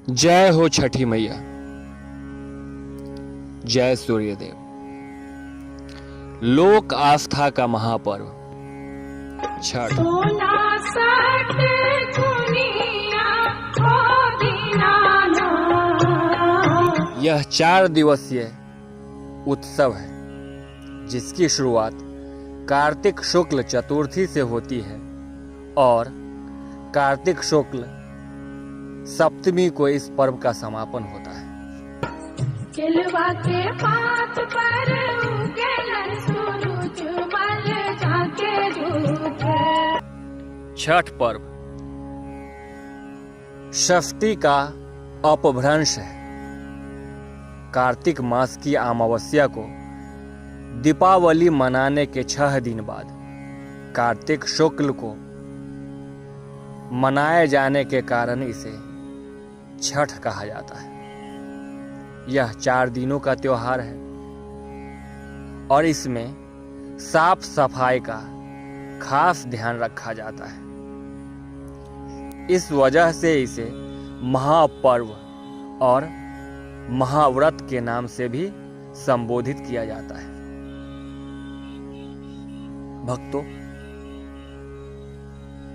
जय हो छठी मैया, जय सूर्यदेव। लोक आस्था का महापर्व छठ यह 4 दिवसीय उत्सव है जिसकी शुरुआत कार्तिक शुक्ल चतुर्थी से होती है और कार्तिक शुक्ल सप्तमी को इस पर्व का समापन होता है। चिलवा के पात पर उगेलन सूरज मल झाके झूके। छठ पर्व षष्ठी का अपभ्रंश है। कार्तिक मास की अमावस्या को दीपावली मनाने के 6 दिन बाद कार्तिक शुक्ल को मनाए जाने के कारण इसे छठ कहा जाता है। यह 4 दिनों का त्योहार है और इसमें साफ सफाई का खास ध्यान रखा जाता है। इस वजह से इसे महापर्व और महाव्रत के नाम से भी संबोधित किया जाता है। भक्तों,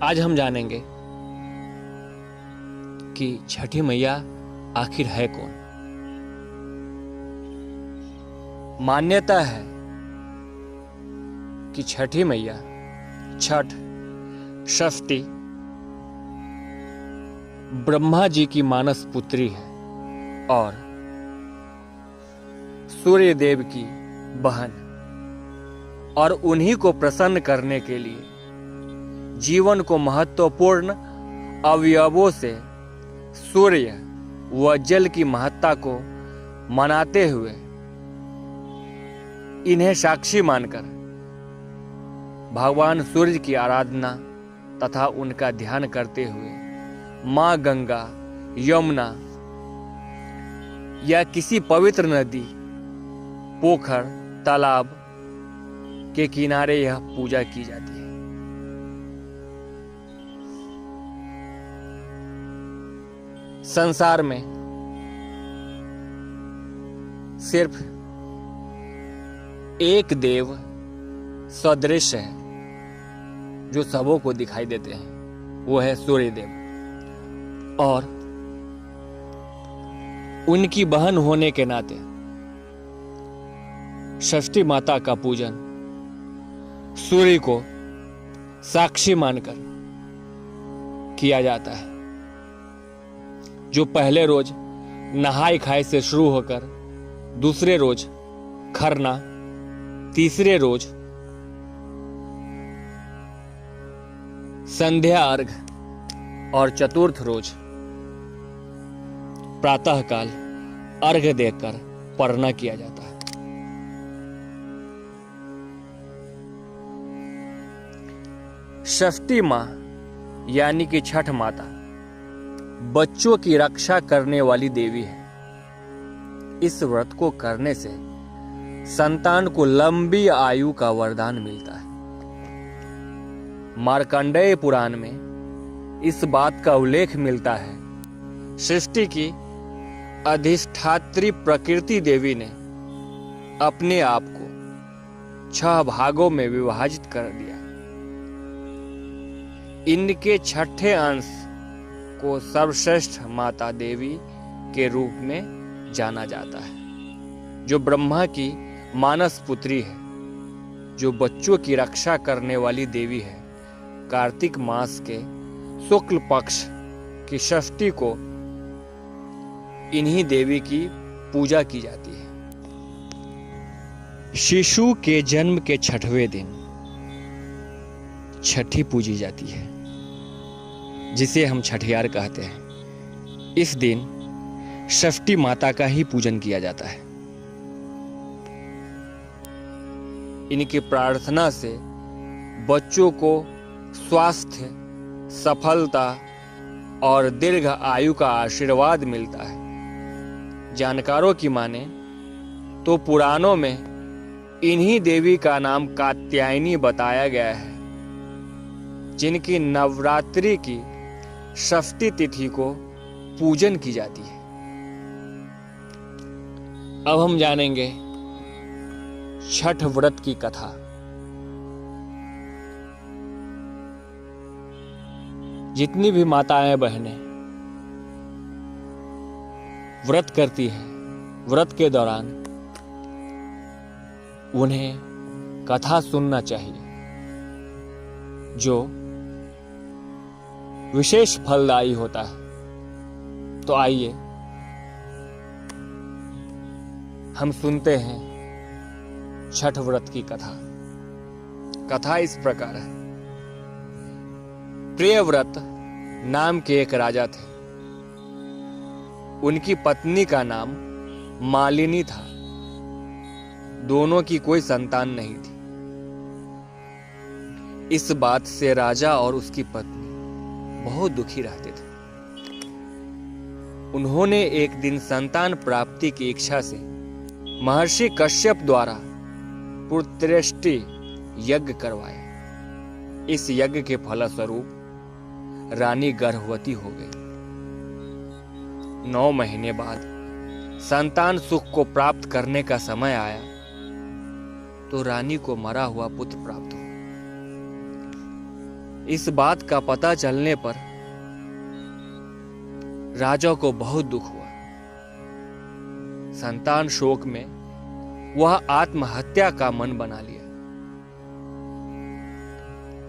आज हम जानेंगे कि छठी मैया आखिर है कौन। मान्यता है कि छठी मैया छठ, षष्ठी ब्रह्मा जी की मानस पुत्री है और सूर्य देव की बहन, और उन्हीं को प्रसन्न करने के लिए जीवन को महत्वपूर्ण अवयवों से सूर्य व जल की महत्ता को मनाते हुए इन्हें साक्षी मानकर भगवान सूर्य की आराधना तथा उनका ध्यान करते हुए मां गंगा, यमुना या किसी पवित्र नदी, पोखर, तालाब के किनारे यह पूजा की जाती है। संसार में सिर्फ एक देव सदृश है जो सबों को दिखाई देते हैं, वो है सूर्य देव। और उनकी बहन होने के नाते षष्ठी माता का पूजन सूर्य को साक्षी मानकर किया जाता है, जो पहले रोज नहाई खाई से शुरू होकर दूसरे रोज खरना, तीसरे रोज संध्या अर्घ और चतुर्थ रोज प्रातःकाल अर्घ देकर परना किया जाता है। षष्ठी मां यानी कि छठ माता बच्चों की रक्षा करने वाली देवी है। इस व्रत को करने से संतान को लंबी आयु का वरदान मिलता है। मार्कंडेय पुराण में इस बात का उल्लेख मिलता है। सृष्टि की अधिष्ठात्री प्रकृति देवी ने अपने आप को 6 भागों में विभाजित कर दिया। इनके छठे अंश को सर्वश्रेष्ठ माता देवी के रूप में जाना जाता है, जो ब्रह्मा की मानस पुत्री है, जो बच्चों की रक्षा करने वाली देवी है। कार्तिक मास के शुक्ल पक्ष की षष्ठी को इन्हीं देवी की पूजा की जाती है। शिशु के जन्म के 6वें दिन छठी पूजी जाती है, जिसे हम छठियार कहते हैं। इस दिन षष्ठी माता का ही पूजन किया जाता है। इनकी प्रार्थना से बच्चों को स्वास्थ्य, सफलता और दीर्घ आयु का आशीर्वाद मिलता है। जानकारों की माने तो पुराणों में इन्हीं देवी का नाम कात्यायनी बताया गया है, जिनकी नवरात्रि की षष्ठी तिथि को पूजन की जाती है। अब हम जानेंगे छठ व्रत की कथा। जितनी भी माताएं बहनें व्रत करती हैं, व्रत के दौरान उन्हें कथा सुनना चाहिए जो विशेष फलदायी होता है। तो आइए हम सुनते हैं छठ व्रत की कथा। कथा इस प्रकार है। प्रियव्रत नाम के एक राजा थे। उनकी पत्नी का नाम मालिनी था। दोनों की कोई संतान नहीं थी। इस बात से राजा और उसकी पत्नी बहुत दुखी रहते थे। उन्होंने एक दिन संतान प्राप्ति की इच्छा से महर्षि कश्यप द्वारा पुत्रष्टि यज्ञ करवाया। इस यज्ञ के फलस्वरूप रानी गर्भवती हो गई। 9 महीने बाद संतान सुख को प्राप्त करने का समय आया तो रानी को मरा हुआ पुत्र प्राप्त हुआ। इस बात का पता चलने पर राजा को बहुत दुख हुआ। संतान शोक में वह आत्महत्या का मन बना लिया।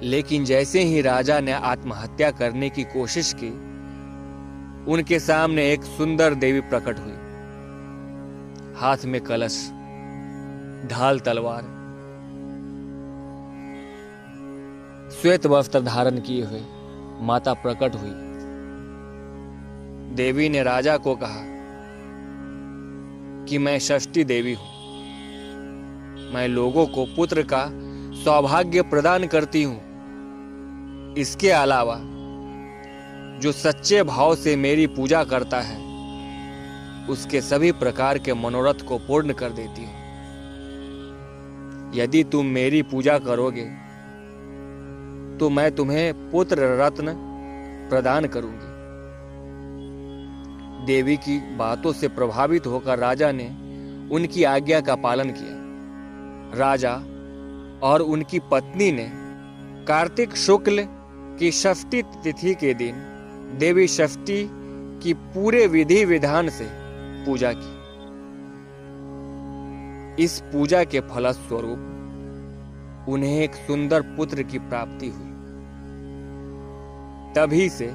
लेकिन जैसे ही राजा ने आत्महत्या करने की कोशिश की, उनके सामने एक सुंदर देवी प्रकट हुई। हाथ में कलश, ढाल तलवार, श्वेत वस्त्र धारण किए हुए माता प्रकट हुई। देवी ने राजा को कहा कि मैं षष्ठी देवी हूं। मैं लोगों को पुत्र का सौभाग्य प्रदान करती हूं। इसके अलावा जो सच्चे भाव से मेरी पूजा करता है उसके सभी प्रकार के मनोरथ को पूर्ण कर देती हूं। यदि तुम मेरी पूजा करोगे तो मैं तुम्हें पुत्र रत्न प्रदान करूंगी। देवी की बातों से प्रभावित होकर राजा ने उनकी आज्ञा का पालन किया। राजा और उनकी पत्नी ने कार्तिक शुक्ल की षष्ठी तिथि के दिन देवी षष्ठी की पूरे विधि विधान से पूजा की। इस पूजा के फलस्वरूप उन्हें एक सुंदर पुत्र की प्राप्ति हुई। तभी से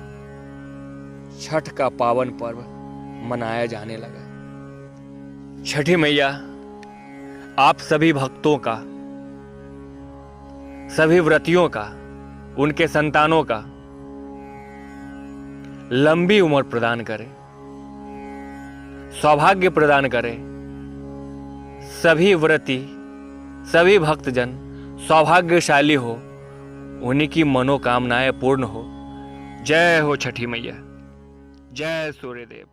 छठ का पावन पर्व मनाया जाने लगा। छठी मैया आप सभी भक्तों का, सभी व्रतियों का, उनके संतानों का लंबी उम्र प्रदान करे, सौभाग्य प्रदान करे। सभी व्रती, सभी भक्तजन सौभाग्यशाली हो, उन्हीं की मनोकामनाएं पूर्ण हो। जय हो छठी मैया, जय सूर्यदेव।